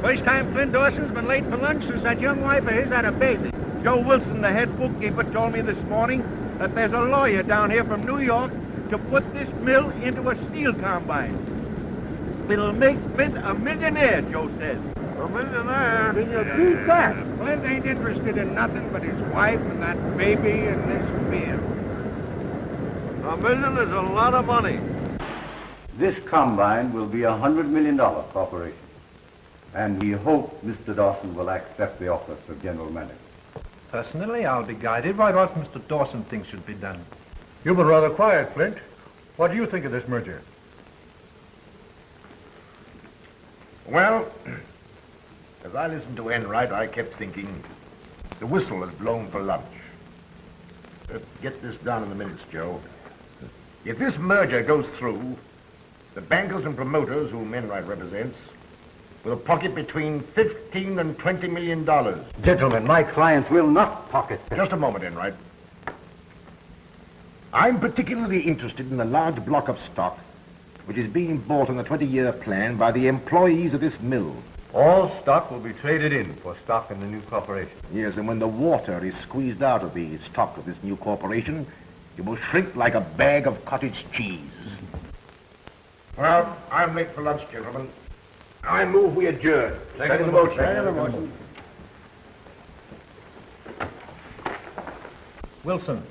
First time Flint Dawson's been late for lunch since that young wife of his had a baby. Joe Wilson, the head bookkeeper, told me this morning that there's a lawyer down here from New York to put this mill into a steel combine. It'll make Flint a millionaire, Joe says. A millionaire? Can you beat that? Flint ain't interested in nothing but his wife and that baby and this beer. $1 million is a lot of money. This combine will be $100 million corporation. And we hope Mr. Dawson will accept the office of general manager. Personally, I'll be guided by what Mr. Dawson thinks should be done. You've been rather quiet, Flint. What do you think of this merger? Well, as I listened to Enright, I kept thinking the whistle has blown for lunch. Let's get this down in the minutes, Joe. If this merger goes through, the bankers and promoters whom Enright represents will pocket between $15 and $20 million. Gentlemen, my clients will not pocket them. Just a moment, Enright. I'm particularly interested in the large block of stock which is being bought on the 20-year plan by the employees of this mill. All stock will be traded in for stock in the new corporation. Yes, and when the water is squeezed out of the stock of this new corporation, it will shrink like a bag of cottage cheese. Well, I'm late for lunch, gentlemen. I move we adjourn. Second the motion. Second the motion. Wilson,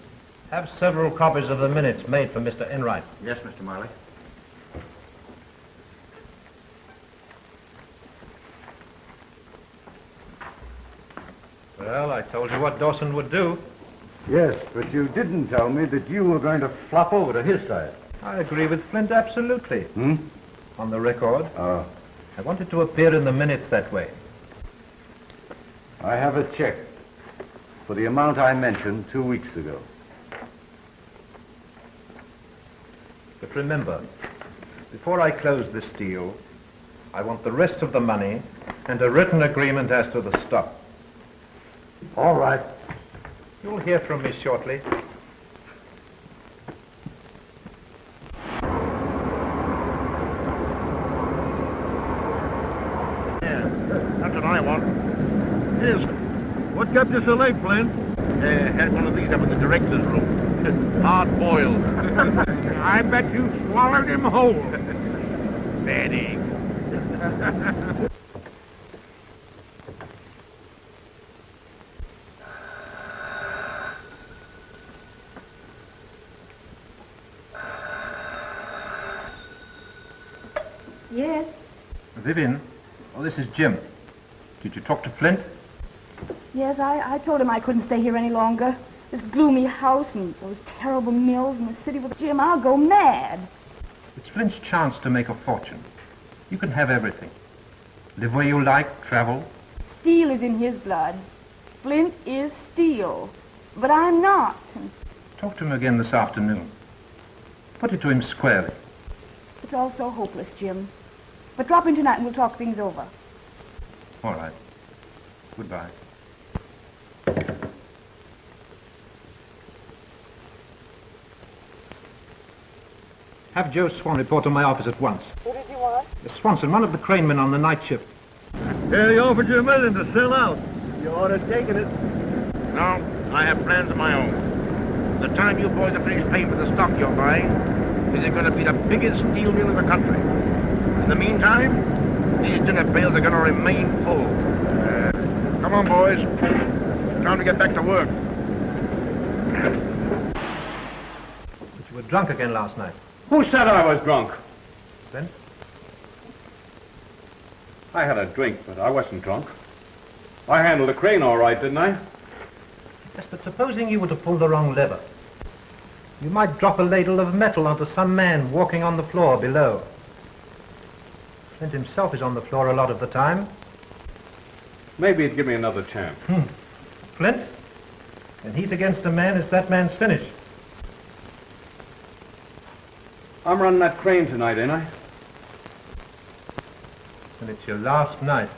have several copies of the minutes made for Mr. Enright. Yes, Mr. Marley. Well, I told you what Dawson would do. Yes, but you didn't tell me that you were going to flop over to his side. I agree with Flint absolutely. On the record. Oh. I wanted to appear in the minutes that way. I have a check for the amount I mentioned 2 weeks ago. But remember, before I close this deal, I want the rest of the money and a written agreement as to the stock. All right. You'll hear from me shortly. That's what I want. Yes. What kept you so late, Flint? Had one of these up in the director's room. Hard boiled. I bet you swallowed him whole. Bad egg. Yes. Vivian, oh, this is Jim. Did you talk to Flint? Yes, I told him I couldn't stay here any longer. This gloomy house and those terrible mills and the city with Jim, I'll go mad. It's Flint's chance to make a fortune. You can have everything. Live where you like, travel. Steel is in his blood. Flint is steel. But I'm not. Talk to him again this afternoon. Put it to him squarely. It's all so hopeless, Jim. But drop in tonight and we'll talk things over. All right. Goodbye. Have Joe Swan report to my office at once. Who did you want? Swanson, one of the cranemen on the night shift. Yeah, he offered you $1 million to sell out. You ought to have taken it. No, I have plans of my own. The time you boys are finished paying for the stock you're buying, is it going to be the biggest steel mill in the country. In the meantime, these dinner pails are going to remain full. Come on, boys. Time to get back to work. But you were drunk again last night. Who said I was drunk? Flint? I had a drink, but I wasn't drunk. I handled the crane all right, didn't I? Yes, but supposing you were to pull the wrong lever, you might drop a ladle of metal onto some man walking on the floor below. Flint himself is on the floor a lot of the time. Maybe he'd give me another chance. Flint? When he's against a man, it's that man's finish. I'm running that crane tonight, ain't I? And it's your last night.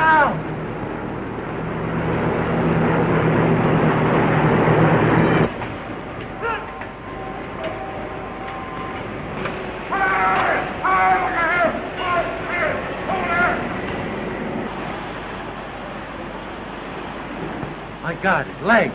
down! My God, his leg.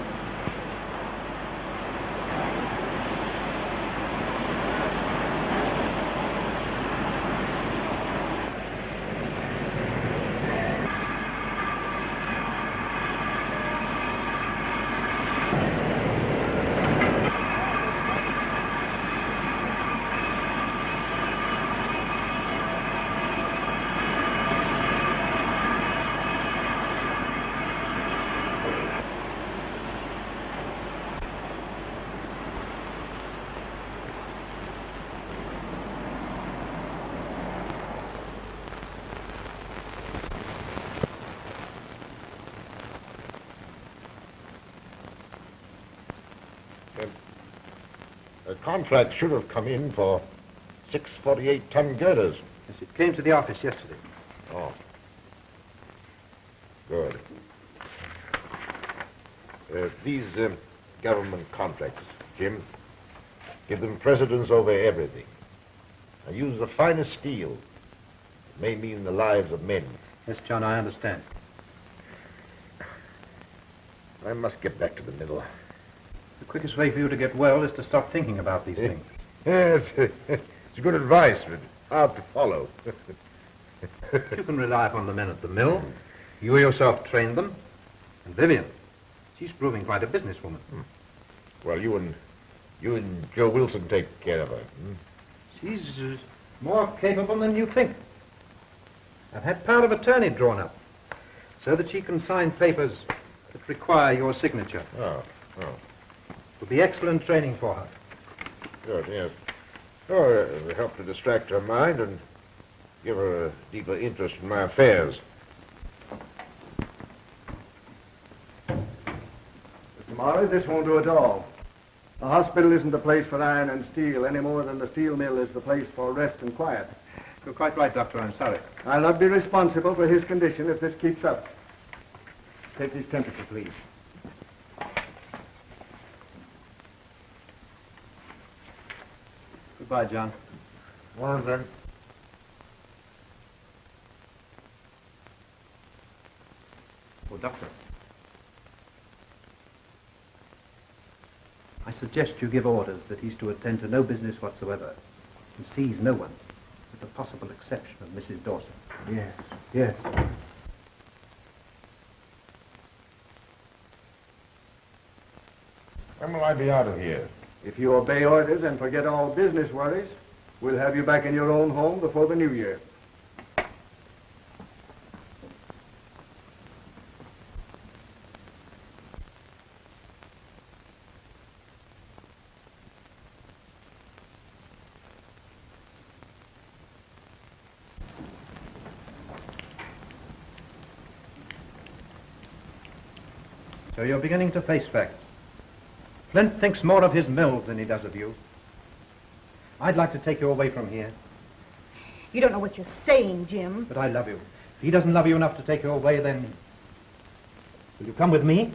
The contract should have come in for 6 48-ton girders. Yes, it came to the office yesterday. Oh. Good. These government contracts, Jim, give them precedence over everything. I use the finest steel. It may mean the lives of men. Yes, John, I understand. I must get back to the mill. The quickest way for you to get well is to stop thinking about these things. Yes, it's good advice, but hard to follow. You can rely upon the men at the mill. You yourself trained them. And Vivian, she's proving quite a businesswoman. Well, you and Joe Wilson take care of her. She's more capable than you think. I've had power of attorney drawn up so that she can sign papers that require your signature. Oh. It will be excellent training for her. Good, yes. Oh, it'll help to distract her mind and give her a deeper interest in my affairs. Mr. Morley, this won't do at all. The hospital isn't the place for iron and steel any more than the steel mill is the place for rest and quiet. You're quite right, Doctor. I'm sorry. I'll not be responsible for his condition if this keeps up. Take his temperature, please. Goodbye, John. Well, then. Oh, Doctor. I suggest you give orders that he's to attend to no business whatsoever and sees no one, with the possible exception of Mrs. Dawson. Yes. When will I be out of here? If you obey orders and forget all business worries, we'll have you back in your own home before the new year. So you're beginning to face facts. Flint thinks more of his mills than he does of you. I'd like to take you away from here. You don't know what you're saying, Jim. But I love you. If he doesn't love you enough to take you away, then... will you come with me?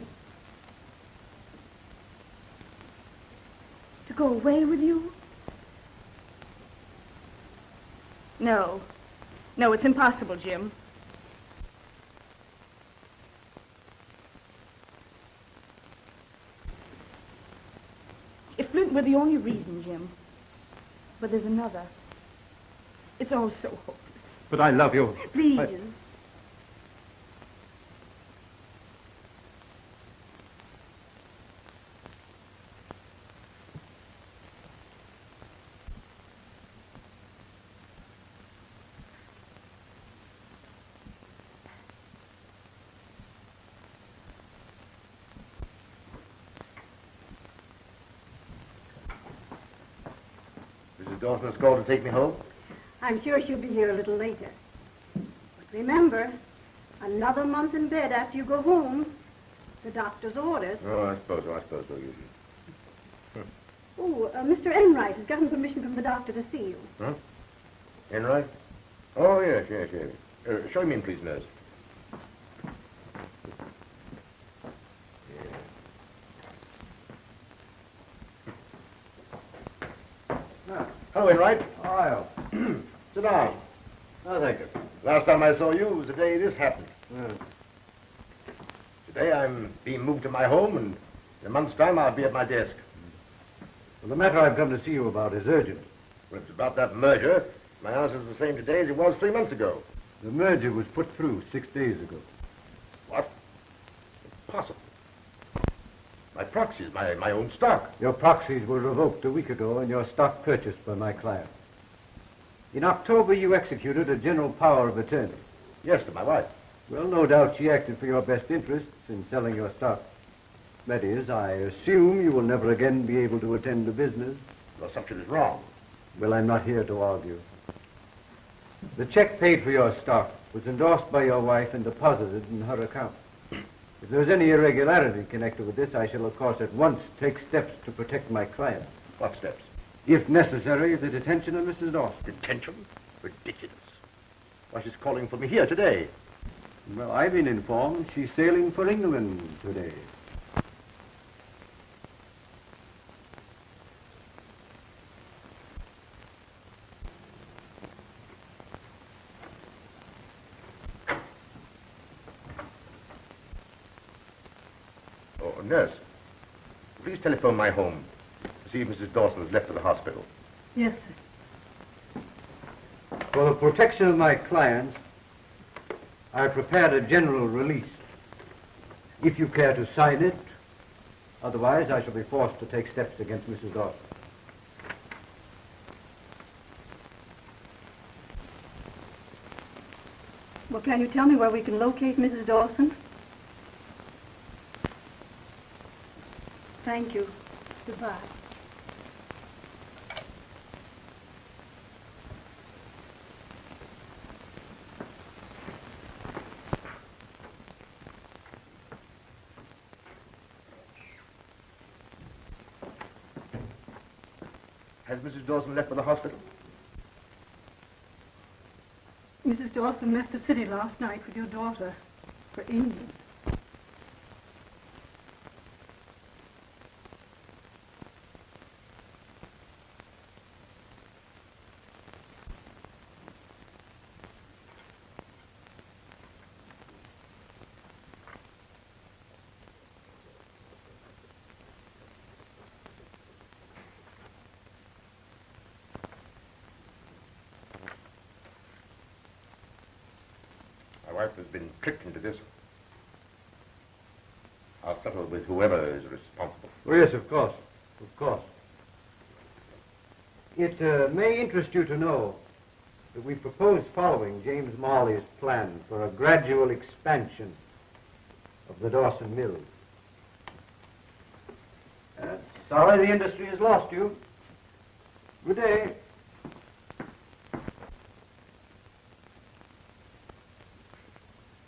To go away with you? No. No, it's impossible, Jim. If Flint were the only reason, Jim. But there's another. It's all so hopeless. But I love you. Please. Mrs. Dawson's called to take me home? I'm sure she'll be here a little later. But remember, another month in bed after you go home. The doctor's orders. Oh, I suppose so. Oh, Mr. Enright has gotten permission from the doctor to see you. Huh? Enright? Oh, yes. Show him in, please, nurse. on. Oh, thank you. Last time I saw you was the day this happened. Yeah. Today I'm being moved to my home, and in a month's time I'll be at my desk. Well, the matter I've come to see you about is urgent. When it's about that merger, my answer's the same today as it was 3 months ago. The merger was put through 6 days ago. What? Impossible. My proxies, my own stock. Your proxies were revoked a week ago and your stock purchased by my client. In October, you executed a general power of attorney. Yes, to my wife. Well, no doubt she acted for your best interests in selling your stock. That is, I assume you will never again be able to attend to business. The assumption is wrong. Well, I'm not here to argue. The check paid for your stock was endorsed by your wife and deposited in her account. If there's any irregularity connected with this, I shall, of course, at once take steps to protect my client. What steps? If necessary, the detention of Mrs. Dawson. Detention? Ridiculous. Why, she's calling for me here today. Well, I've been informed she's sailing for England today. Oh, nurse, please telephone my home to see if Mrs. Dawson's left for the hospital. Yes, sir. For the protection of my clients, I have prepared a general release. If you care to sign it, otherwise I shall be forced to take steps against Mrs. Dawson. Well, can you tell me where we can locate Mrs. Dawson? Thank you. Goodbye. Has Mrs. Dawson left for the hospital? Mrs. Dawson left the city last night with your daughter for England. My wife has been tricked into this. I'll settle with whoever is responsible. Oh, yes, of course. Of course. It may interest you to know that we propose following James Marley's plan for a gradual expansion of the Dawson Mills. Sorry the industry has lost you. Good day.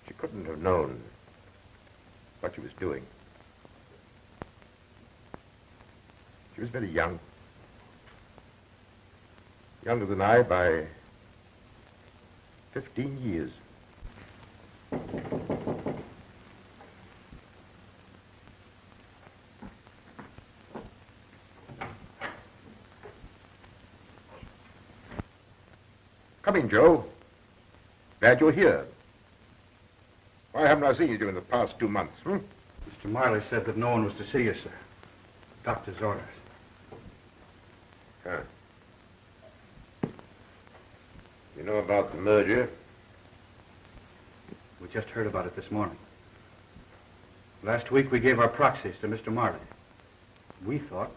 She couldn't have known what she was doing. She was very young. Younger than I by 15 years. Come in, Joe. Glad you're here. Why haven't I seen you during the past 2 months, Mr. Marley said that no one was to see you, sir. Doctor's orders. Huh. You know about the merger? We just heard about it this morning. Last week we gave our proxies to Mr. Marley. We thought,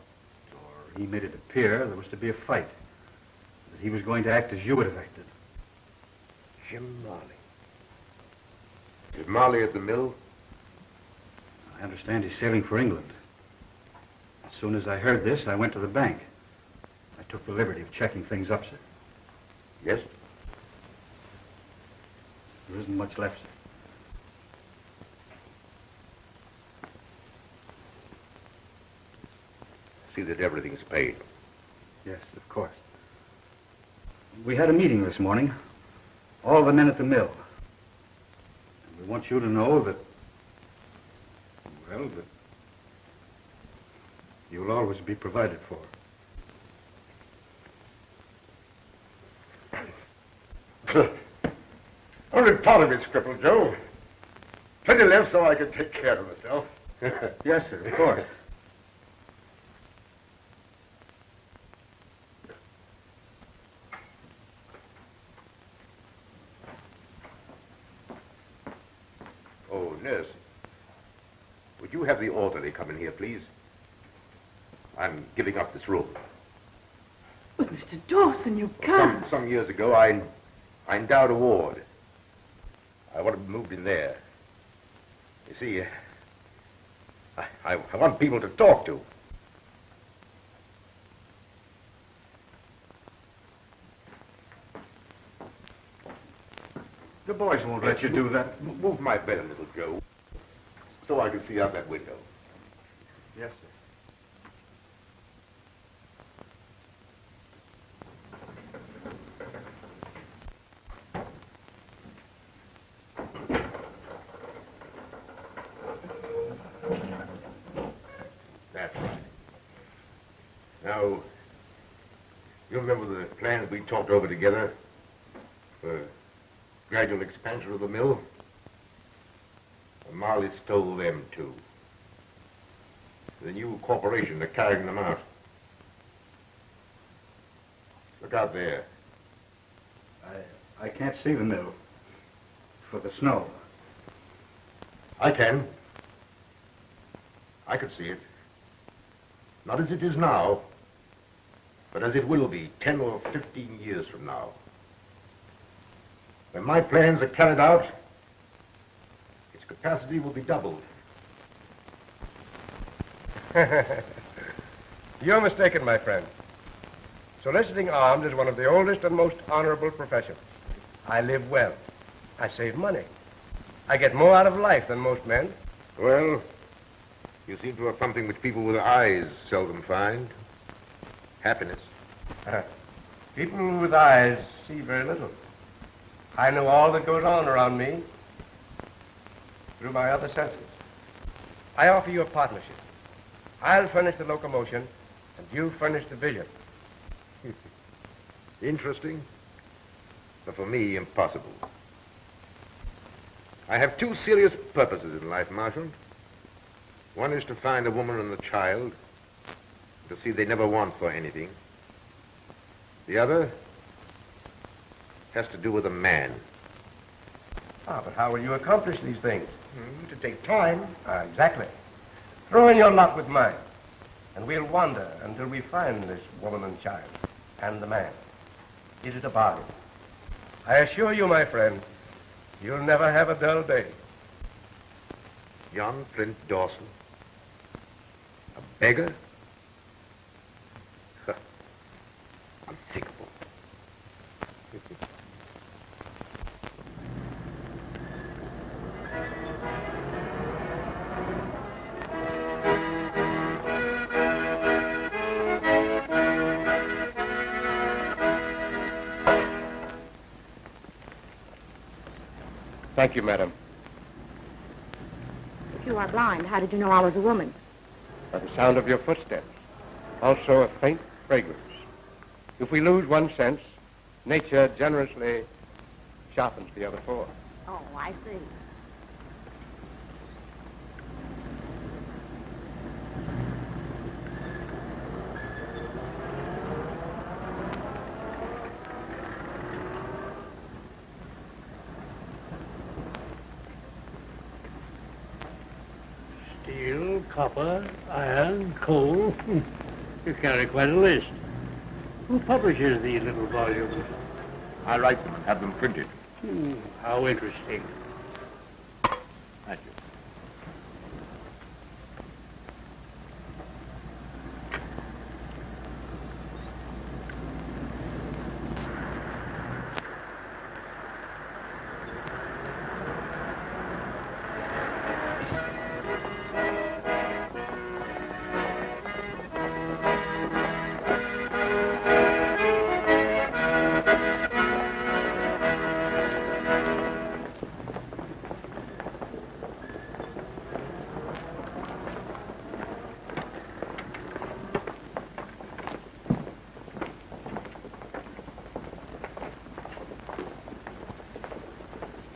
or he made it appear, there was to be a fight. That he was going to act as you would have acted. Jim Marley. Is Marley at the mill? I understand he's sailing for England. As soon as I heard this, I went to the bank. I took the liberty of checking things up, sir. Yes? There isn't much left, sir. See that everything's paid. Yes, of course. We had a meeting this morning. All the men at the mill. And we want you to know that, well, that you'll always be provided for. Only part of it's crippled, Joe. Plenty left so I can take care of myself. Yes, sir, of course. Oh, nurse. Would you have the orderly come in here, please? I'm giving up this room. But, Mr. Dawson, you can't. Some years ago, I endowed a ward. I want to be moved in there. You see, I want people to talk to. The boys won't let you do that. Move my bed a little, Joe, so I can see out that window. Yes, sir. That's right. Now, you remember the plans we talked over together for gradual expansion of the mill? And Marley stole them, too. The new corporation are carrying them out. Look out there. I can't see the mill for the snow. I can. I could see it. Not as it is now, but as it will be 10 or 15 years from now. When my plans are carried out, its capacity will be doubled. You're mistaken, my friend. Soliciting arms is one of the oldest and most honorable professions. I live well. I save money. I get more out of life than most men. Well, you seem to have something which people with eyes seldom find. Happiness. People with eyes see very little. I know all that goes on around me through my other senses. I offer you a partnership. I'll furnish the locomotion, and you furnish the vision. Interesting, but for me, impossible. I have two serious purposes in life, Marshal. One is to find a woman and a child, to see they never want for anything. The other has to do with a man. But how will you accomplish these things? To take time. Exactly. Throw in your lot with mine, and we'll wander until we find this woman and child, and the man. Is it a bargain? I assure you, my friend, you'll never have a dull day. John Flint Dawson. A beggar? Unthinkable. Thank you, madam. If you are blind, how did you know I was a woman? By the sound of your footsteps. Also a faint fragrance. If we lose one sense, nature generously sharpens the other four. Oh, I see. Steel, copper, iron, coal. You carry quite a list. Who publishes these little volumes? I write them and have them printed. How interesting. Thank you.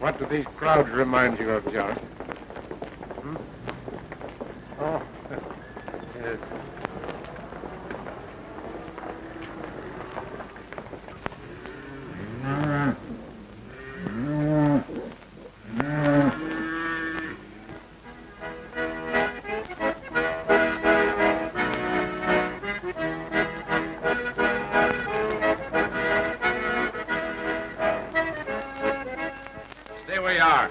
What do these crowds remind you of, John? Hmm? Oh, yes. Stay where you are.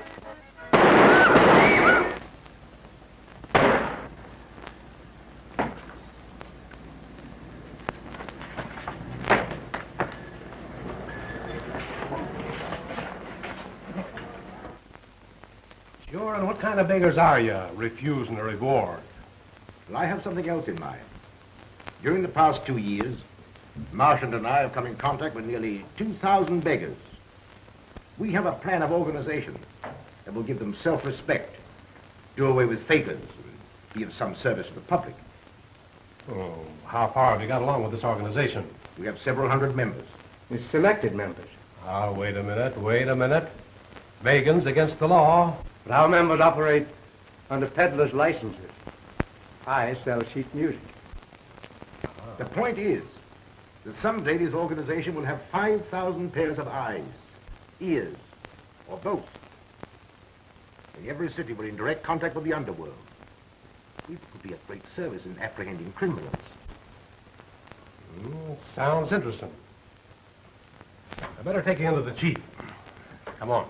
Sure, and what kind of beggars are you, refusing a reward? Well, I have something else in mind. During the past 2 years, Marchant and I have come in contact with nearly 2,000 beggars. We have a plan of organization that will give them self-respect, do away with fakers, and be of some service to the public. Oh, how far have you got along with this organization? We have several hundred members. It's selected members. Ah, wait a minute. Vegans against the law. But our members operate under peddlers' licenses. I sell sheet music. The point is that someday this organization will have 5,000 pairs of eyes, ears, or both. In every city, we're in direct contact with the underworld. We could be of great service in apprehending criminals. Sounds interesting. I better take you into the chief. Come on.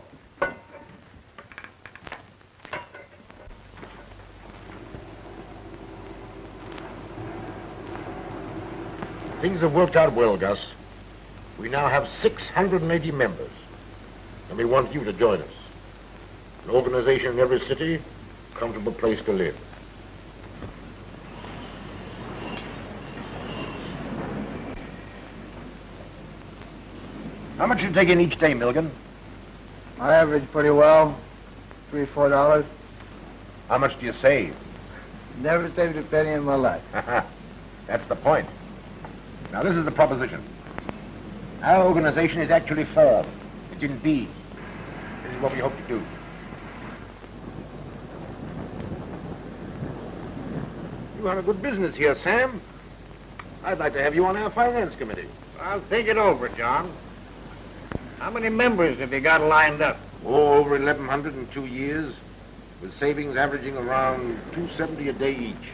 Things have worked out well, Gus. We now have 680 members, and we want you to join us. An organization in every city, a comfortable place to live. How much you take in each day, Milligan? I average pretty well, $3 or $4. How much do you save? Never saved a penny in my life. That's the point. Now, this is the proposition. Our organization is actually formed. It's in being. This is what we hope to do. You run a good business here, Sam. I'd like to have you on our finance committee. I'll think it over, John. How many members have you got lined up? Oh, over 1,100 in 2 years, with savings averaging around $270 a day each.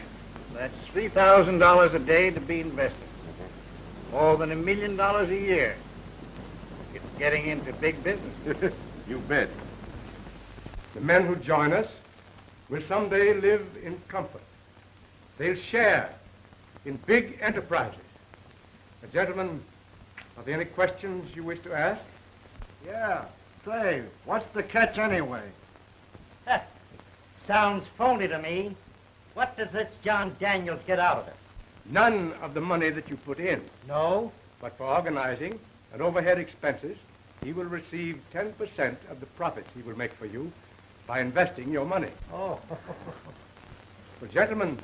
That's $3,000 a day to be invested. More than $1 million a year. It's getting into big business. You bet. The men who join us will someday live in comfort. They'll share in big enterprises. Gentlemen, are there any questions you wish to ask? Yeah. Say, what's the catch anyway? Sounds phony to me. What does this John Daniels get out of it? None of the money that you put in. No? But for organizing and overhead expenses, he will receive 10% of the profits he will make for you by investing your money. Oh. Well, gentlemen,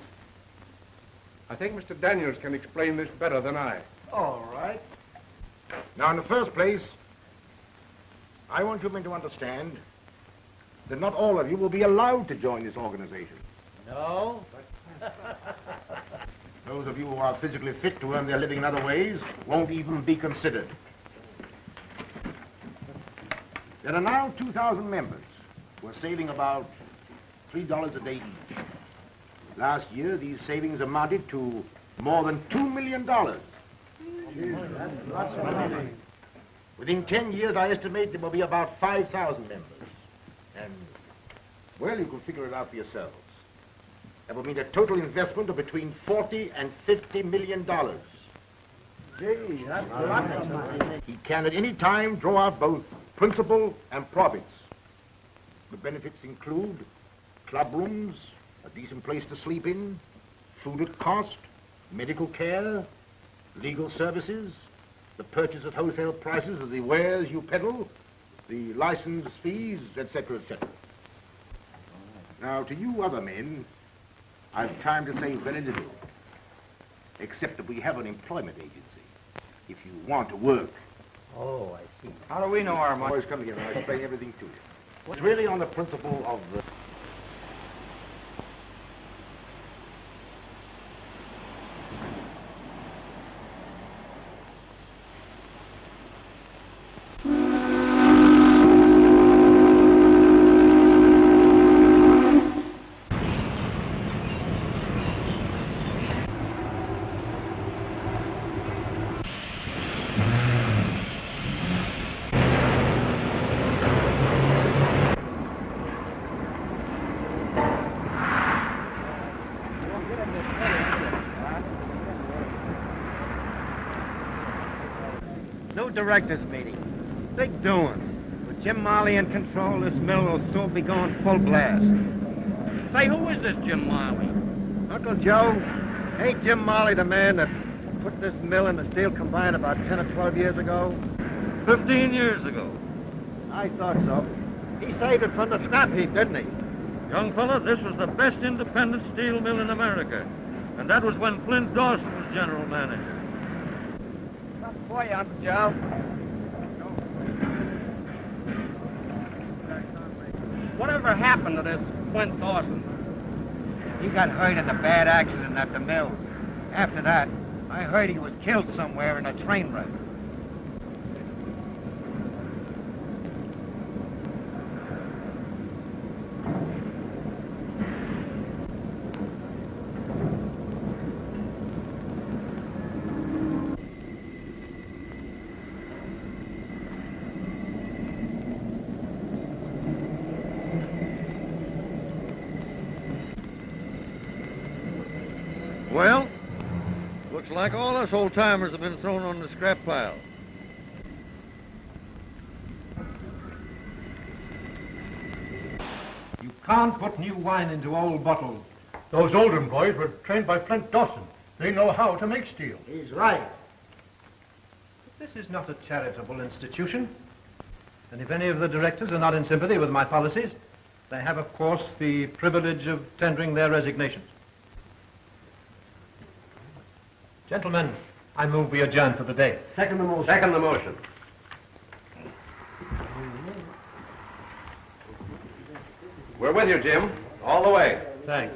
I think Mr. Daniels can explain this better than I. All right. Now, in the first place, I want you men to understand that not all of you will be allowed to join this organization. No? Those of you who are physically fit to earn their living in other ways won't even be considered. There are now 2,000 members who are saving about $3 a day each. Last year, these savings amounted to more than $2 million. Within 10 years, I estimate there will be about 5,000 members. And, well, you can figure it out for yourselves. That would mean a total investment of between $40 and $50 million. Gee, that's a lot of money. He can at any time draw out both principal and profits. The benefits include club rooms, a decent place to sleep in, food at cost, medical care, legal services, the purchase at wholesale prices of the wares you peddle, the license fees, etc., etc. Now, to you other men, I've time to say very little, except that we have an employment agency, if you want to work. Oh, I see. How do we know our money? Boys, come here and I'll explain everything to you. It's really on the principle of the... Directors meeting. Big doings. With Jim Marley in control, this mill will soon be going full blast. Say, who is this Jim Marley? Uncle Joe, ain't Jim Marley the man that put this mill in the steel combine about 10 or 12 years ago? 15 years ago. I thought so. He saved it from the scrap heap, didn't he? Young fella, this was the best independent steel mill in America. And that was when Flint Dawson was general manager. Something for you, Uncle Joe. Whatever happened to this Flint Dawson? He got hurt in a bad accident at the mill. After that, I heard he was killed somewhere in a train wreck. Well, looks like all us old-timers have been thrown on the scrap pile. You can't put new wine into old bottles. Those Oldham boys were trained by Flint Dawson. They know how to make steel. He's right. But this is not a charitable institution. And if any of the directors are not in sympathy with my policies, they have, of course, the privilege of tendering their resignations. Gentlemen, I move we adjourn for the day. Second the motion. Second the motion. We're with you, Jim. All the way. Thanks.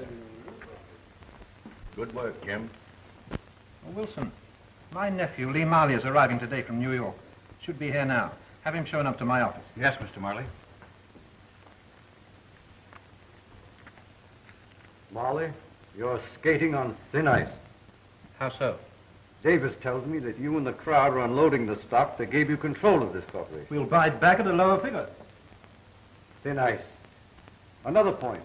Good work, Jim. Wilson, my nephew, Lee Marley, is arriving today from New York. Should be here now. Have him shown up to my office. Yes, Mr. Marley. Marley, you're skating on thin ice. How so? Davis tells me that you and the crowd are unloading the stock that gave you control of this corporation. We'll buy it back at a lower figure. Thin ice. Another point.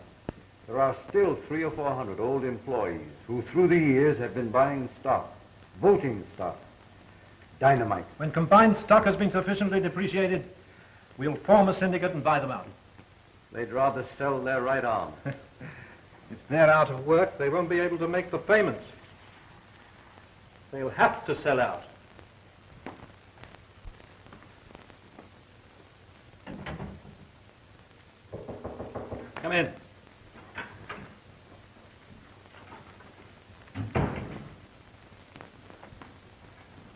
There are still 300 or 400 old employees who, through the years, have been buying stock, voting stock, dynamite. When combined stock has been sufficiently depreciated, we'll form a syndicate and buy them out. They'd rather sell their right arm. If they're out of work, they won't be able to make the payments. They'll have to sell out. Come in.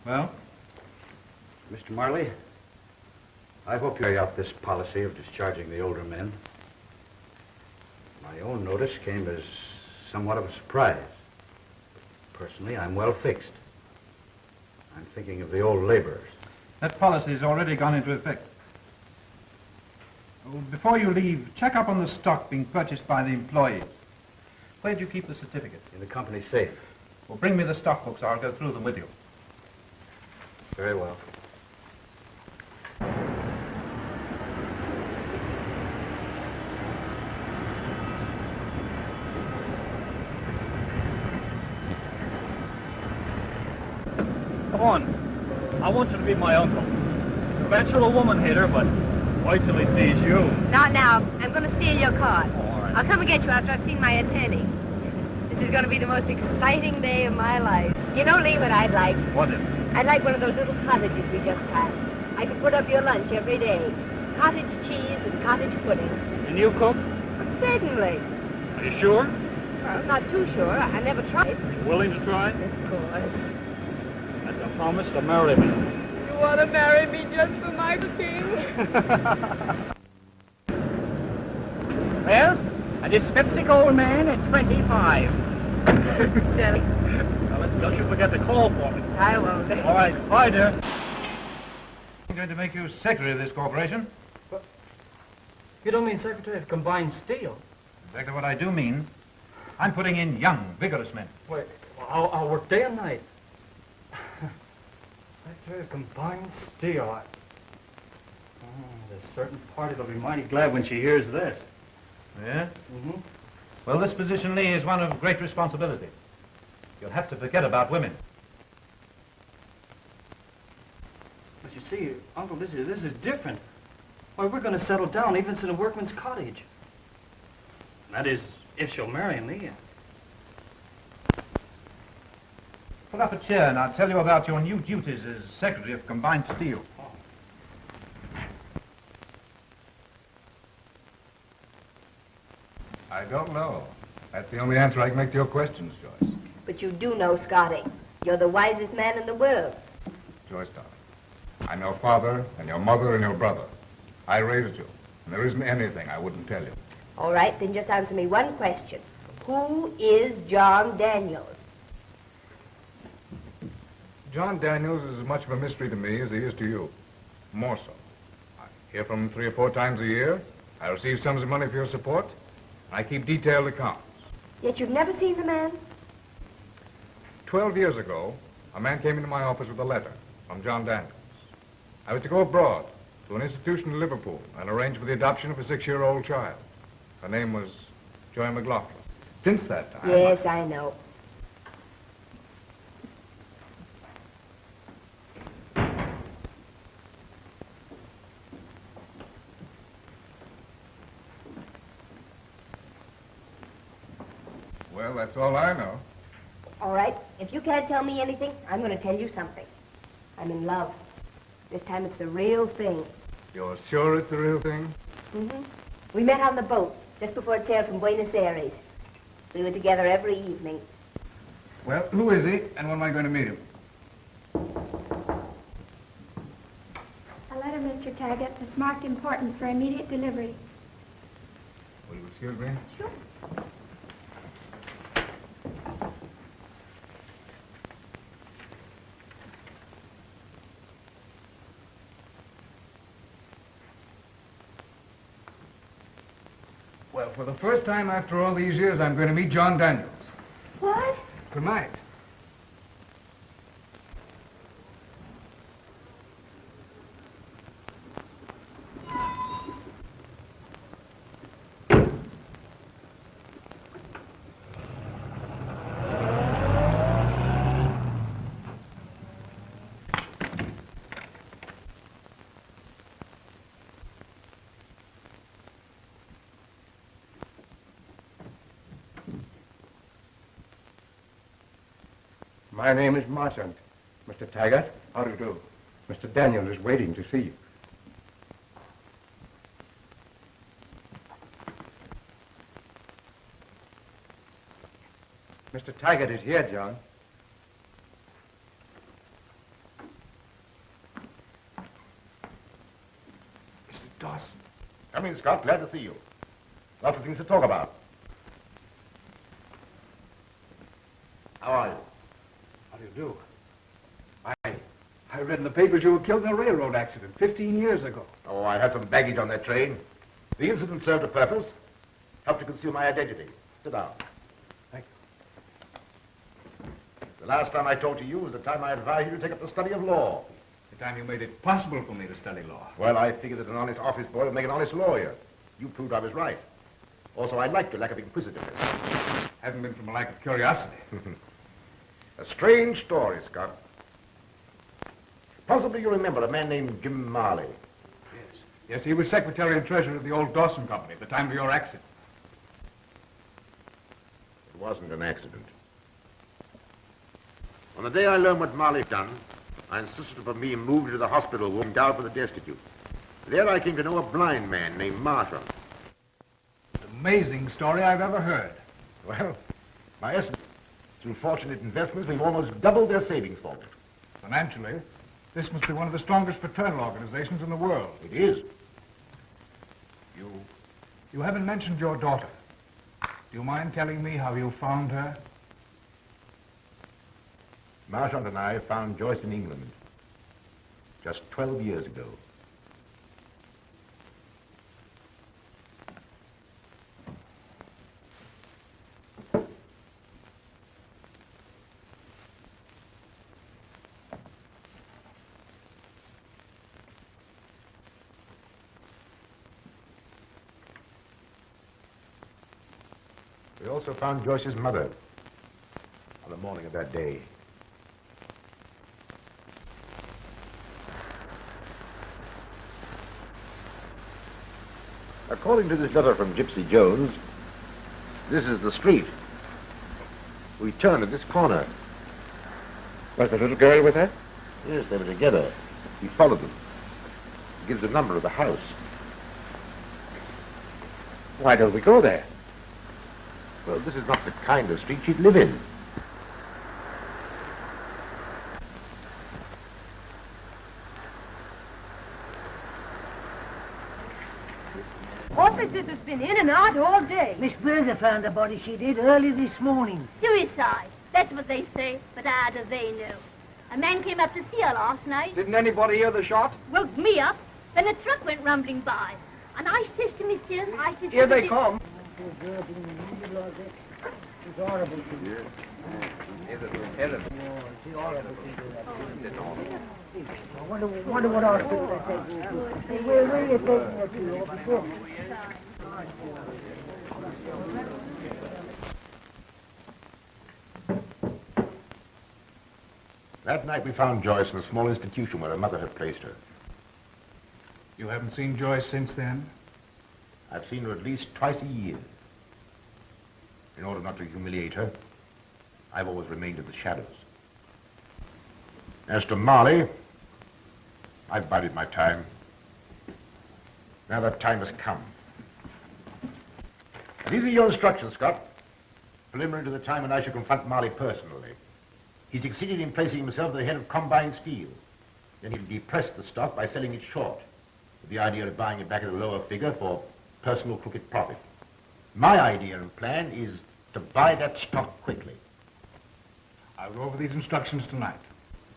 Well? Mr. Marley, I hope you carry out this policy of discharging the older men. My own notice came as somewhat of a surprise. Personally, I'm well fixed. I'm thinking of the old laborers. That policy has already gone into effect. Well, before you leave, check up on the stock being purchased by the employees. Where did you keep the certificate? In the company safe. Well, bring me the stock books. I'll go through them with you. Very well. Come on. I want you to be my uncle. Bet you're a woman hater, but wait till he sees you. Not now. I'm going to steal your car. All right. I'll come and get you after I've seen my attorney. This is going to be the most exciting day of my life. You know, Lee, what I'd like? What is it? I'd like one of those little cottages we just passed. I could put up your lunch every day. Cottage cheese and cottage pudding. And you cook? Certainly. Are you sure? Well, I'm not too sure. I never tried. You willing to try? Of course. That's a promise to marry me. You want to marry me just for my king? Well, a dyspeptic old man at 25. Well, don't you forget to call for me. I won't. All right. Bye, dear. I'm going to make you secretary of this corporation. You don't mean secretary of combined steel? Exactly what I do mean. I'm putting in young, vigorous men. Wait, I'll work day and night. Secretary of combined steel. There's a certain party that'll be mighty glad when she hears this. Yeah? Mm-hmm. Well, this position, Lee, is one of great responsibility. You'll have to forget about women. But you see, Uncle, this is different. Why, we're going to settle down, even in a workman's cottage. That is, if she'll marry me. Pull up a chair and I'll tell you about your new duties as secretary of combined steel. I don't know. That's the only answer I can make to your questions, Joyce. But you do know, Scotty. You're the wisest man in the world. Joyce, darling, I know Father and your mother and your brother. I raised you, and there isn't anything I wouldn't tell you. All right, then just answer me one question. Who is John Daniels? John Daniels is as much of a mystery to me as he is to you. More so. I hear from him 3 or 4 times a year. I receive sums of money for your support. I keep detailed accounts. Yet you've never seen the man? 12 years ago, a man came into my office with a letter from John Daniels. I was to go abroad to an institution in Liverpool and arrange for the adoption of a 6-year-old child. Her name was Joy McLaughlin. Since that time... Yes, I know. Well, that's all I know. All right, if you can't tell me anything, I'm going to tell you something. I'm in love. This time it's the real thing. You're sure it's the real thing? Mm-hmm. We met on the boat just before it sailed from Buenos Aires. We were together every evening. Well, who is he, and when am I going to meet him? A letter, Mr. Taggart, that's marked important for immediate delivery. Will you excuse me? Sure. Well, for the first time after all these years, I'm going to meet John Daniels. What? Tonight. My name is Marchant. Mr. Taggart, how do you do? Mr. Daniel is waiting to see you. Mr. Taggart is here, John. Mr. Dawson. Come in, Scott. Glad to see you. Lots of things to talk about. How are you? How do you do? I read in the papers you were killed in a railroad accident 15 years ago. Oh, I had some baggage on that train. The incident served a purpose. Helped to conceal my identity. Sit down. Thank you. The last time I talked to you was the time I advised you to take up the study of law. The time you made it possible for me to study law. Well, I figured that an honest office boy would make an honest lawyer. You proved I was right. Also, I liked your lack of inquisitiveness. Hasn't been from a lack of curiosity. A strange story, Scott. Possibly you remember a man named Jim Marley. Yes, he was secretary and treasurer of the old Dawson Company at the time of your accident. It wasn't an accident. On the day I learned what Marley had done, I insisted upon being moved to the hospital ward and down for the destitute. There I came to know a blind man named Marshall. Amazing story I've ever heard. Well, my estimate, through fortunate investments, we've almost doubled their savings for me. Financially, this must be one of the strongest fraternal organizations in the world. It is. You haven't mentioned your daughter. Do you mind telling me how you found her? Marchant and I found Joyce in England just 12 years ago. We also found Joyce's mother on the morning of that day. According to this letter from Gypsy Jones, this is the street. We turned at this corner. Was the little girl with her? Yes, they were together. He followed them. He gives the number of the house. Why don't we go there? Well, this is not the kind of street she'd live in. Officers has been in and out all day. Miss Berger found the body, she did, early this morning. Suicide. That's what they say, but how do they know? A man came up to see her last night. Didn't anybody hear the shot? Woke me up. Then a truck went rumbling by. And I says to myself, Here they come. It's horrible to you. I wonder what hospital they take you to. Where are you taking her to? Before? That night we found Joyce in a small institution where her mother had placed her. You haven't seen Joyce since then? I've seen her at least twice a year. In order not to humiliate her, I've always remained in the shadows. As to Marley, I've bided my time. Now that time has come. And these are your instructions, Scott. Preliminary to the time when I shall confront Marley personally. He succeeded in placing himself at the head of combined steel. Then he'll depress the stock by selling it short, with the idea of buying it back at a lower figure for personal crooked profit. My idea and plan is to buy that stock quickly. I'll go over these instructions tonight.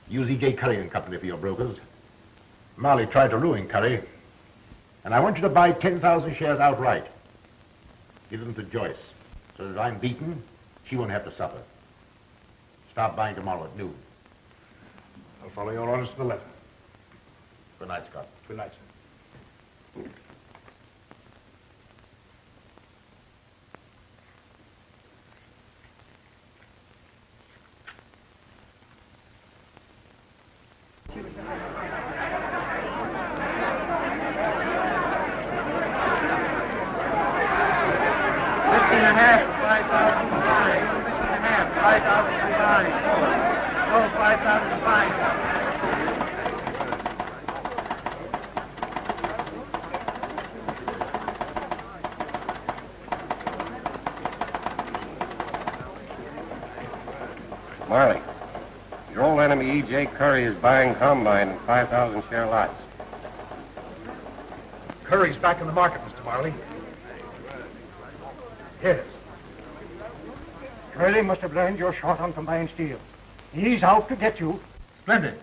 Use E.J. Curry and Company for your brokers. Marley tried to ruin Curry, and I want you to buy 10,000 shares outright. Give them to Joyce, so that if I'm beaten, she won't have to suffer. Start buying tomorrow at noon. I'll follow your orders to the letter. Good night, Scott. Good night, sir. Marley, your old enemy E.J. Curry is buying combine in 5,000 share lots. Curry's back in the market, Mr. Marley. Yes. Curly must have learned you're short on combined steel. He's out to get you. Splendid.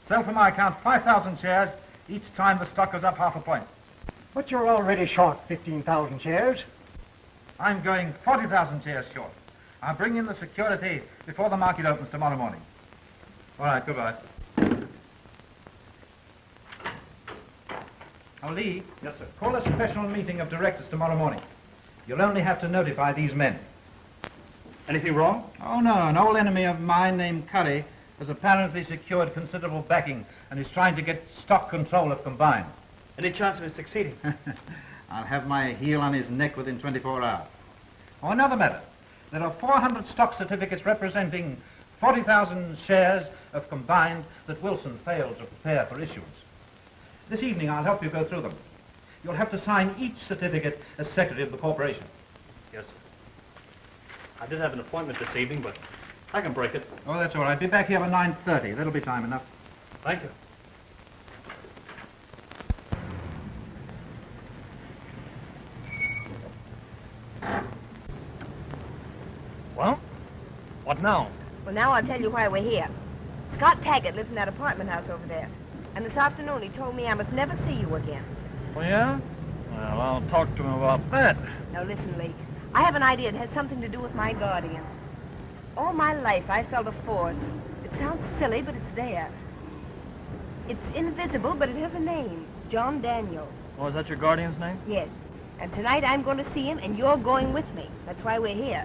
Sell for my account 5,000 shares each time the stock goes up half a point. But you're already short 15,000 shares. I'm going 40,000 shares short. I'll bring in the security before the market opens tomorrow morning. All right, goodbye. Now, Lee. Yes, sir. Call a special meeting of directors tomorrow morning. You'll only have to notify these men. Anything wrong? Oh, no. An old enemy of mine named Curry has apparently secured considerable backing and is trying to get stock control of Combined. Any chance of it succeeding? I'll have my heel on his neck within 24 hours. Oh, another matter. There are 400 stock certificates representing 40,000 shares of Combined that Wilson failed to prepare for issuance. This evening I'll help you go through them. You'll have to sign each certificate as secretary of the corporation. Yes, sir. I did have an appointment this evening, but I can break it. Oh, that's all right. Be back here at 9:30. That'll be time enough. Thank you. What now? Well, now I'll tell you why we're here. Scott Taggart lives in that apartment house over there. And this afternoon he told me I must never see you again. Oh, yeah? Well, I'll talk to him about that. Now, listen, Lee. I have an idea it has something to do with my guardian. All my life I felt a force. It sounds silly, but it's there. It's invisible, but it has a name. John Daniel. Oh, is that your guardian's name? Yes. And tonight I'm going to see him, and you're going with me. That's why we're here.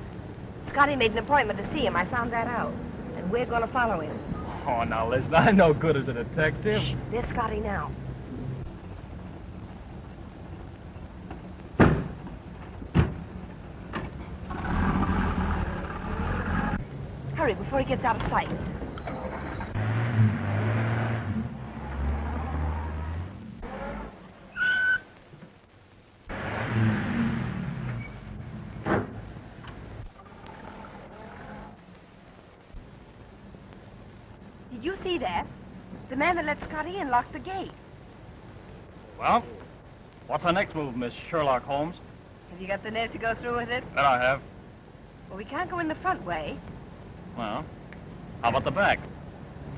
Scotty made an appointment to see him. I found that out. And we're going to follow him. Oh, now, listen, I'm no good as a detective. Shh, there's Scotty now. Hurry, before he gets out of sight. Did you see that? The man that let Scotty in locked the gate. Well, what's our next move, Miss Sherlock Holmes? Have you got the nerve to go through with it? That I have. Well, we can't go in the front way. Well, how about the back?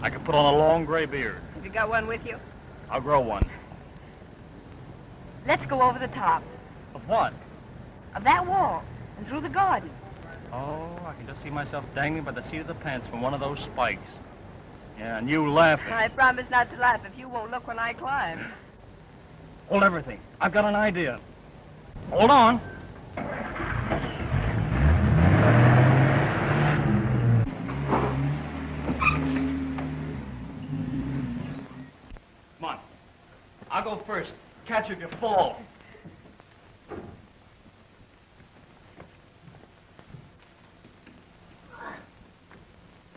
I could put on a long gray beard. Have you got one with you? I'll grow one. Let's go over the top Of what? of that wall and through the garden. Oh, I can just see myself dangling by the seat of the pants from one of those spikes. Yeah, and you laughing. I promise not to laugh if you won't look when I climb. Hold everything. I've got an idea. Hold on. Come on. I'll go first. Catch you if you fall.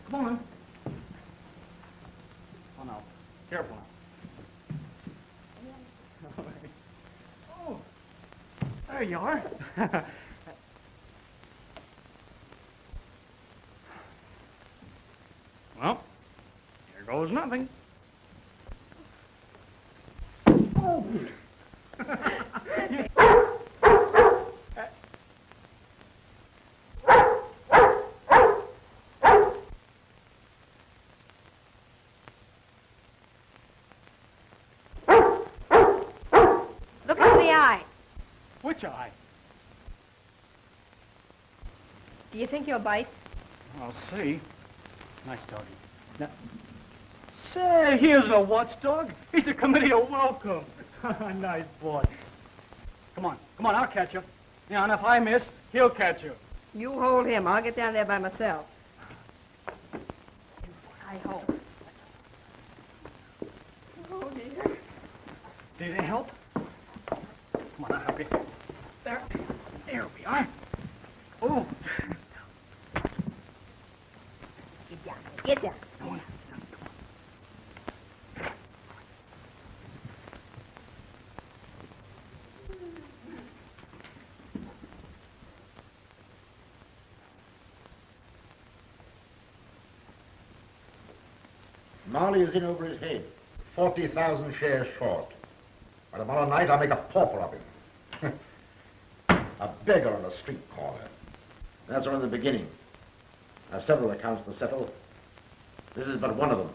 Come on. Oh, no. Careful now. Oh, there you are. Well, here goes nothing. Oh. Look in the eye. Which eye? Do you think he'll bite? I'll see. Nice doggy. Now, say, here's a watchdog. He's a committee of welcome. Nice boy. Come on, I'll catch you. Yeah, and if I miss, he'll catch you. You hold him. I'll get down there by myself. I hope. Oh, dear. Did it help? Come on, I'll help you. There we are. Oh. Get down. Get down. No, no. Marley is in over his head. 40,000 shares short. By tomorrow night, I'll make a pauper of him. A beggar on a street corner. That's only the beginning. I have several accounts to settle. This is but one of them.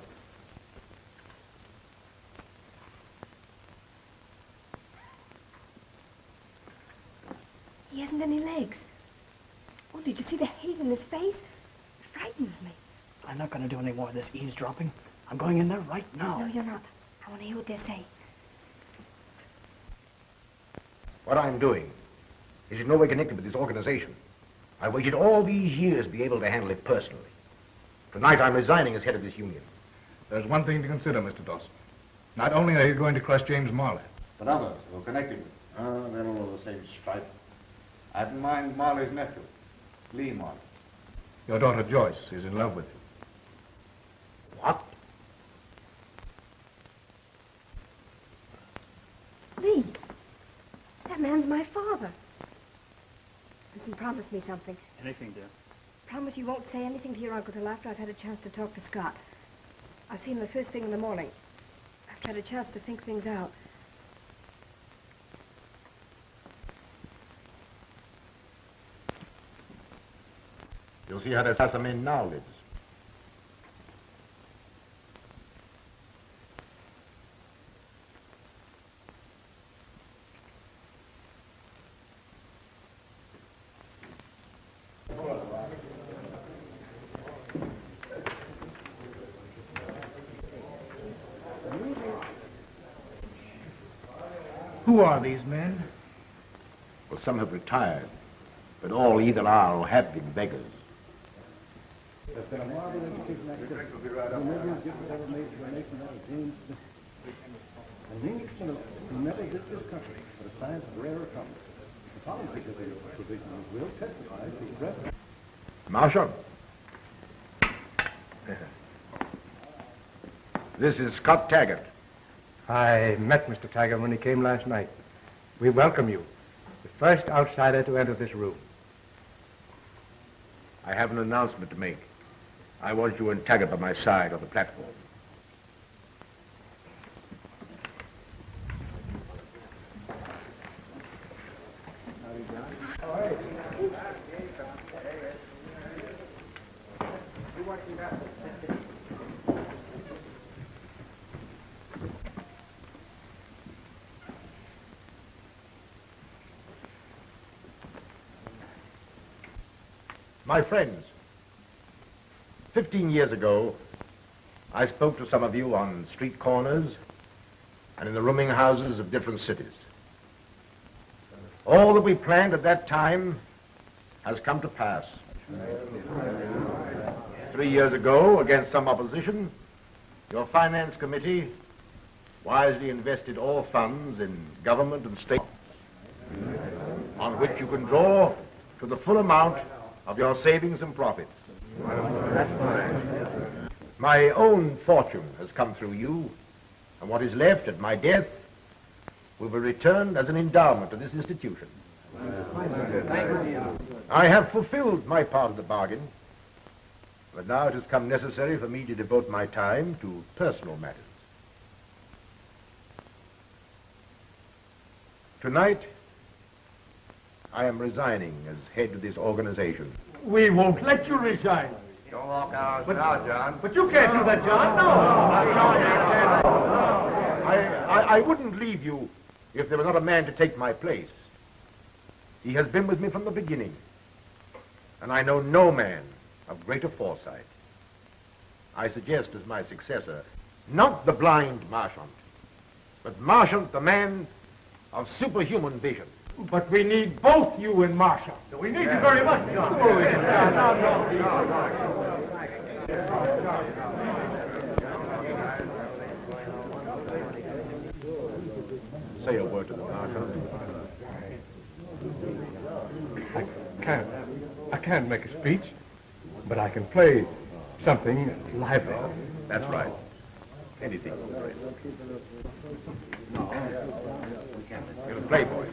He hasn't any legs. Oh, did you see the hate in his face? It frightens me. I'm not going to do any more of this eavesdropping. I'm going in there right now. No, you're not. I want to hear what they say. What I'm doing is in no way connected with this organization. I waited all these years to be able to handle it personally. Tonight I'm resigning as head of this union. There's one thing to consider, Mr. Dawson. Not only are you going to crush James Marley, but others who are connected with him. They're all of the same stripe. I didn't mind Marley's nephew, Lee Marley. your daughter Joyce is in love with you. What? Lee, that man's my father. Listen, promise me something. Anything, dear. Promise you won't say anything to your uncle till after I've had a chance to talk to Scott. I'll see him the first thing in the morning. I've had a chance to think things out. You'll see how that assassin now lives. Who are these men? Well, some have retired, but all either are or have been beggars. There's been a marvelous education activity. Who never exhibited ever made to a nation out of James Smith. And the English general who never did this country for a science of rare accomplishment. The following provision of will testifies to his presence. Marshal. This is Scott Taggart. I met Mr. Taggart when he came last night. We welcome you. The first outsider to enter this room. I have an announcement to make. I want you and Taggart by my side on the platform. My friends, 15 years ago, I spoke to some of you on street corners and in the rooming houses of different cities. All that we planned at that time has come to pass. 3 years ago, against some opposition, your finance committee wisely invested all funds in government and state on which you can draw to the full amount of your savings and profits. My own fortune has come through you, and what is left at my death will be returned as an endowment to this institution. I have fulfilled my part of the bargain, but now it has come necessary for me to devote my time to personal matters. Tonight, I am resigning as head of this organization. We won't let you resign. Don't walk out now, John. But you can't do that, John. No. I wouldn't leave you if there were not a man to take my place. He has been with me from the beginning, and I know no man of greater foresight. I suggest as my successor, not the blind Marchant, but Marchant, the man of superhuman vision. But we need both you and Marshall. We need you very much, John. Say a word to the Marshal. I can't make a speech, but I can play something lively. That's right. Anything. You're a playboy.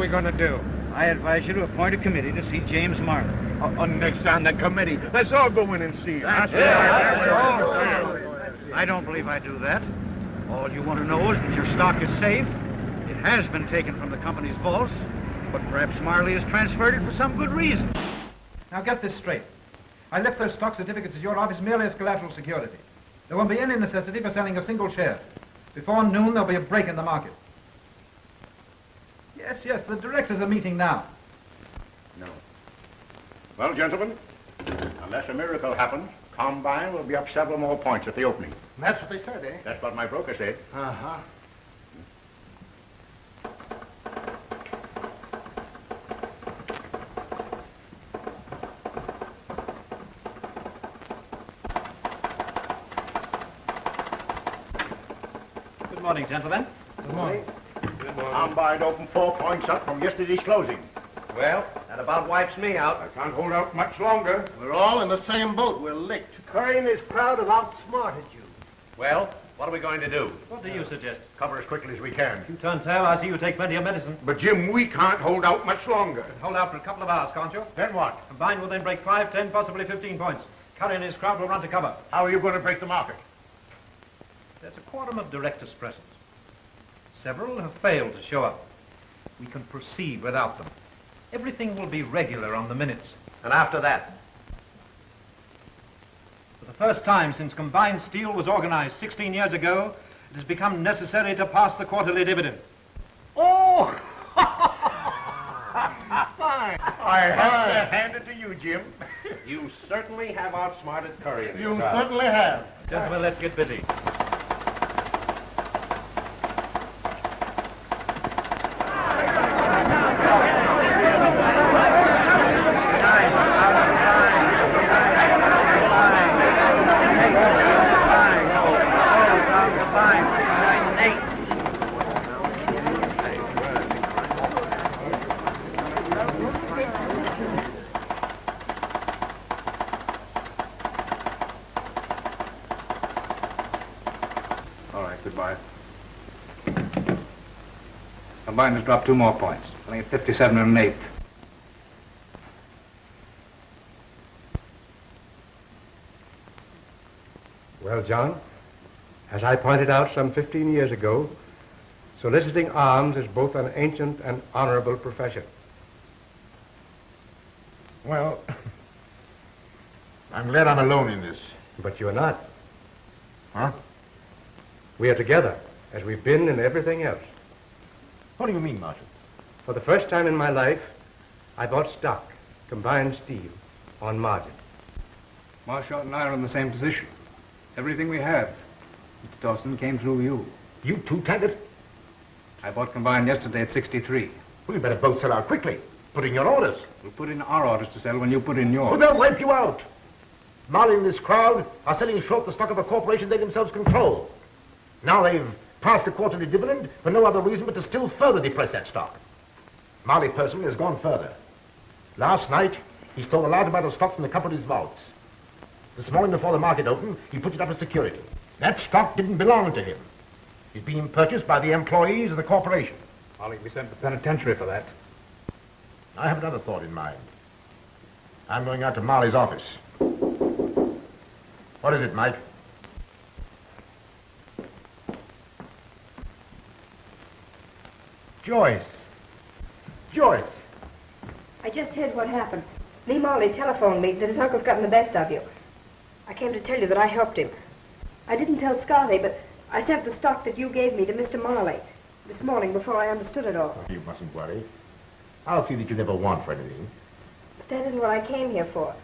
we going to do? I advise you to appoint a committee to see James Marley. Next on the committee. Let's all go in and see him. I don't believe I do that. All you want to know is that your stock is safe. It has been taken from the company's vaults, but perhaps Marley has transferred it for some good reason. Now get this straight. I left those stock certificates at your office merely as collateral security. There won't be any necessity for selling a single share. Before noon, there'll be a break in the market. Yes, the directors are meeting now. No. Well, gentlemen, unless a miracle happens, Combine will be up several more points at the opening. That's what they said, eh? That's what my broker said. Uh-huh. Good morning, gentlemen. Good morning. Combine opened 4 points up from yesterday's closing. Well, that about wipes me out. I can't hold out much longer. We're all in the same boat. We're licked. Curry and his crowd have outsmarted you. Well, what are we going to do? What do you suggest? Cover as quickly as we can. You turn tail, I see you take plenty of medicine. But, Jim, we can't hold out much longer. Hold out for a couple of hours, can't you? Then what? Combine will then break 5, 10, possibly 15 points. Curry and his crowd will run to cover. How are you going to break the market? There's a quorum of directors present. Several have failed to show up. We can proceed without them. Everything will be regular on the minutes. And after that? For the first time since Combined Steel was organized 16 years ago, it has become necessary to pass the quarterly dividend. Oh! Fine. I have to hand it to you, Jim. You certainly have outsmarted Curry and his You crowd. certainly have. Gentlemen, let's get busy. Combine has dropped 2 more points. I think it's 57 and an eighth. Well, John, as I pointed out some 15 years ago, soliciting arms is both an ancient and honorable profession. Well, I'm glad I'm alone in this. But you're not. Huh? We are together, as we've been in everything else. What do you mean, Marshal? For the first time in my life, I bought stock, Combined Steel, on margin. Marshall and I are in the same position. Everything we have, Mr. Dawson, came through you. You too, Taggart? I bought Combined yesterday at 63. We better both sell out quickly. Put in your orders. We'll put in our orders to sell when you put in yours. Well, they'll wipe you out. Marley and this crowd are selling short the stock of a corporation they themselves control. Now they've passed the quarterly dividend for no other reason but to still further depress that stock. Marley personally has gone further. Last night, he stole a large amount of stock from the company's vaults. This morning before the market opened, he put it up as security. That stock didn't belong to him. It's being purchased by the employees of the corporation. Marley, we sent to the penitentiary for that. I have another thought in mind. I'm going out to Marley's office. What is it, Mike? Joyce. Joyce. I just heard what happened. Lee Marley telephoned me that his uncle's gotten the best of you. I came to tell you that I helped him. I didn't tell Scotty, but I sent the stock that you gave me to Mr. Marley this morning before I understood it all. You mustn't worry. I'll see that you never want for anything. But that isn't what I came here for.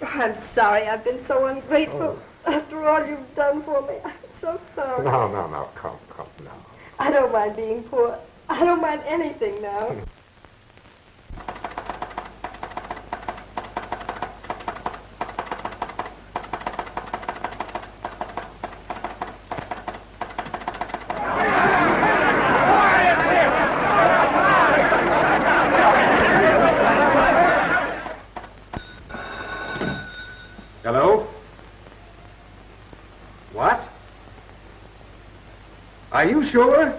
Oh, I'm sorry. I've been so ungrateful after all you've done for me. I'm so sorry. No. Come now. I don't mind being poor. I don't mind anything now. Hello? What? Are you sure?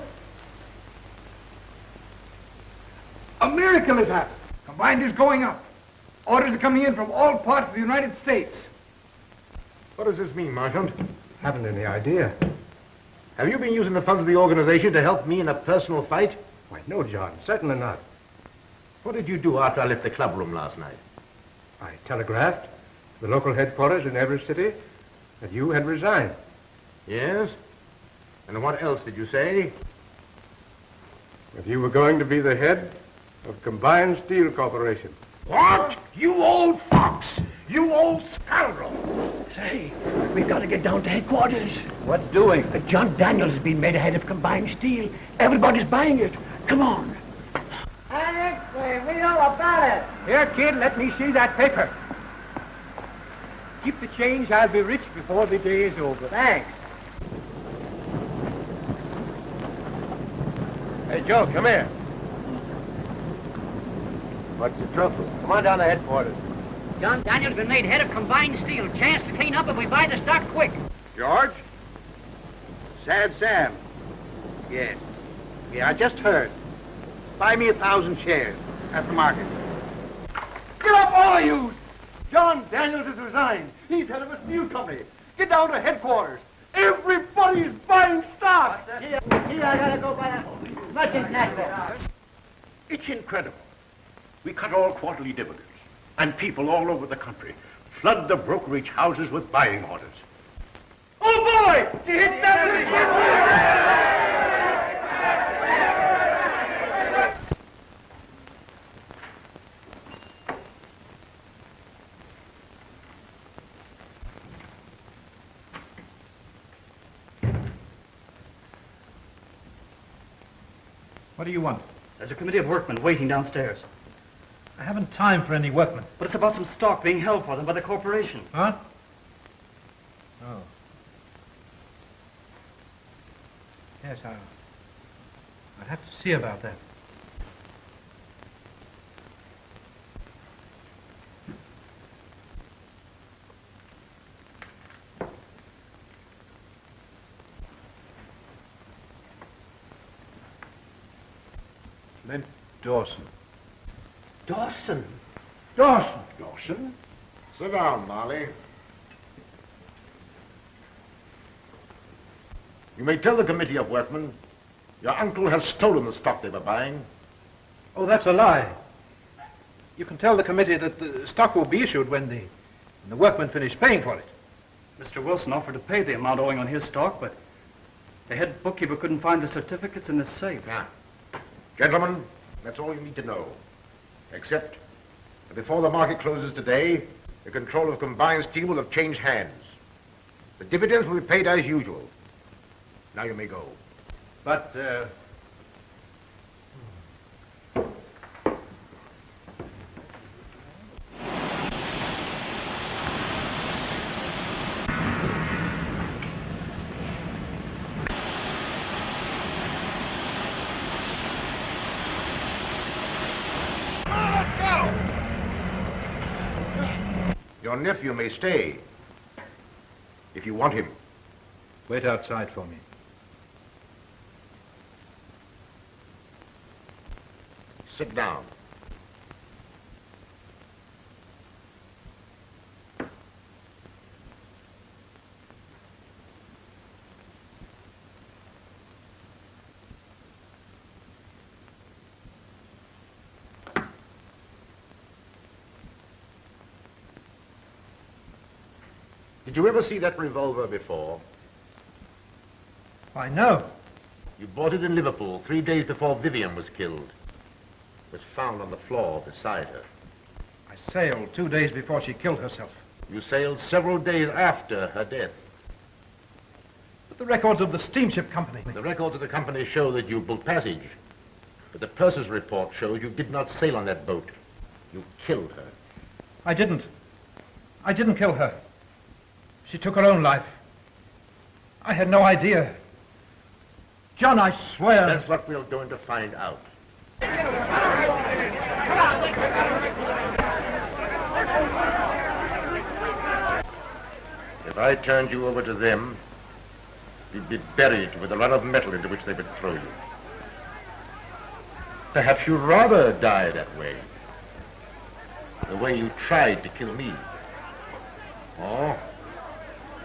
miracle has happened. Combined is going up. Orders are coming in from all parts of the United States. What does this mean, Marshal? Haven't any idea. Have you been using the funds of the organization to help me in a personal fight? Why, no, John, certainly not. What did you do after I left the clubroom last night? I telegraphed to the local headquarters in every city that you had resigned. Yes? And what else did you say? That you were going to be the head of Combined Steel Corporation. What? You old fox! You old scoundrel! Say, we've got to get down to headquarters. What doing? John Daniels has been made head of Combined Steel. Everybody's buying it. Come on. Alex, read all about it. Here, kid, let me see that paper. Keep the change. I'll be rich before the day is over. Thanks. Hey, Joe, come here. What's the trouble? Come on down to headquarters. John Daniels been made head of Combined Steel. Chance to clean up if we buy the stock quick. George? Sad Sam. Yes. Yeah, I just heard. Buy me 1,000 shares at the market. Get up, all of you! John Daniels has resigned. He's head of a steel company. Get down to headquarters. Everybody's buying stock. Here, I gotta go buy that merchant necklace. It's incredible. We cut all quarterly dividends, and people all over the country flood the brokerage houses with buying orders. Oh, boy! You hit that! What do you want? There's a committee of workmen waiting downstairs. I haven't time for any workmen. But it's about some stock being held for them by the corporation. Huh? Oh. Yes, I'll have to see about that. Clint Dawson. Dawson? Dawson. Dawson? Sit down, Marley. You may tell the committee of workmen your uncle has stolen the stock they were buying. Oh, that's a lie. You can tell the committee that the stock will be issued when the workmen finish paying for it. Mr. Wilson offered to pay the amount owing on his stock, but the head bookkeeper couldn't find the certificates in the safe. Now, gentlemen, that's all you need to know. Except that before the market closes today, the control of Combined Steel will have changed hands. The dividends will be paid as usual. Now you may go. But, Your nephew may stay, if you want him. Wait outside for me. Sit down. Did you ever see that revolver before? Why, no. You bought it in Liverpool 3 days before Vivian was killed. It was found on the floor beside her. I sailed 2 days before she killed herself. You sailed several days after her death. But the records of the steamship company... The records of the company show that you booked passage. But the purser's report shows you did not sail on that boat. You killed her. I didn't. I didn't kill her. She took her own life. I had no idea. John, I swear... That's what we're going to find out. If I turned you over to them, you'd be buried with a lot of metal into which they would throw you. Perhaps you'd rather die that way. The way you tried to kill me. Oh,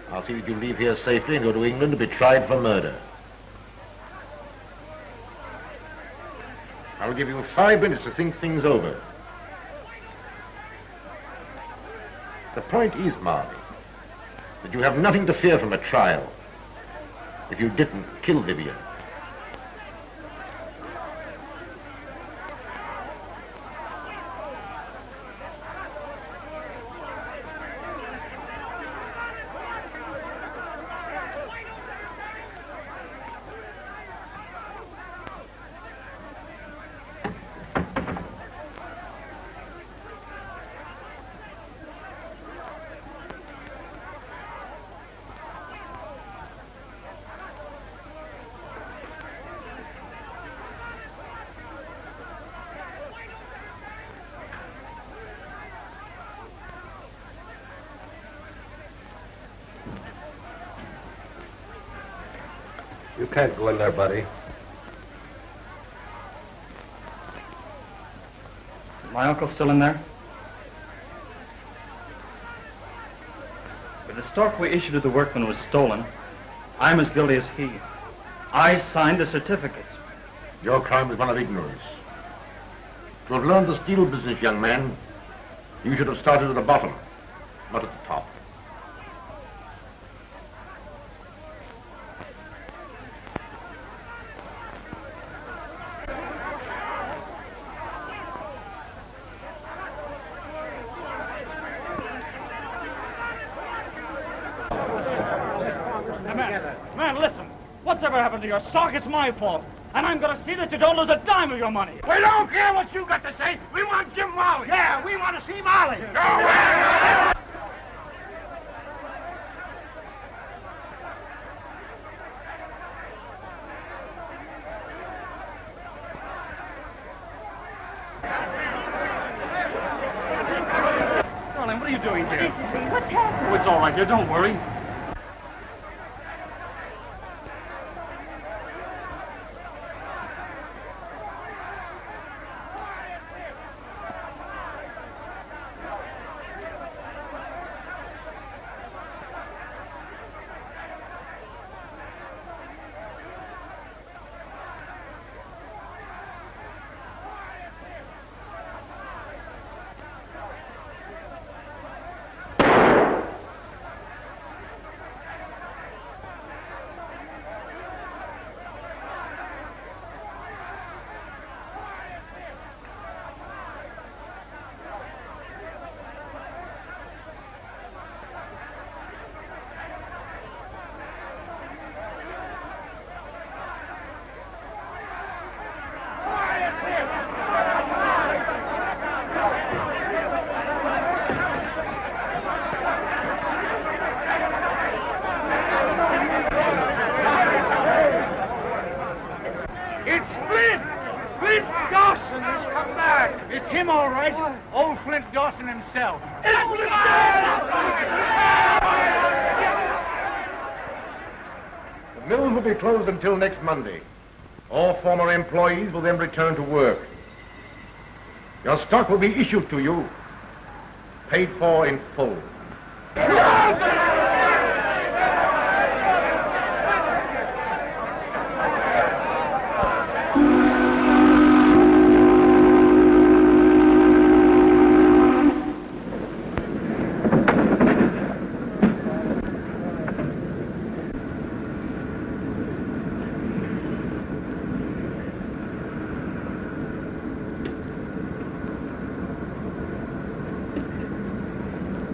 I'll see that you leave here safely and go to England to be tried for murder. I'll give you 5 minutes to think things over. The point is, Marley, that you have nothing to fear from a trial if you didn't kill Vivian. You can't go in there, buddy. My uncle's still in there? If the stock we issued to the workmen was stolen, I'm as guilty as he. I signed the certificates. Your crime is one of ignorance. To have learned the steel business, young man, you should have started at the bottom, not at the top. Man, listen. Whatever happened to your stock, it's my fault. And I'm going to see that you don't lose a dime of your money. We don't care what you got to say. We want Jim Molly. Yeah, we want to see Molly. Go away. Darling, what are you doing here? What's happening? Oh, it's all right, dear. Don't worry. It's him, all right. Old Flint Dawson himself. The mills will be closed until next Monday. All former employees will then return to work. Your stock will be issued to you, paid for in full.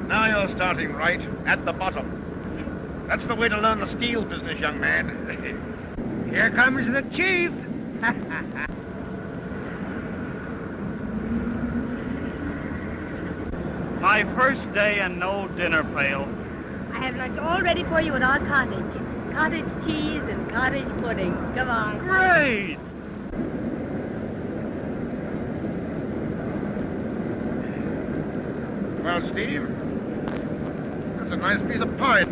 Now you're starting right, at the bottom. That's the way to learn the steel business, young man. Here comes the chief. My first day and no dinner pail. I have lunch all ready for you at our cottage. Cottage cheese and cottage pudding. Come on. Great! Well, Steve, that's a nice piece of pie.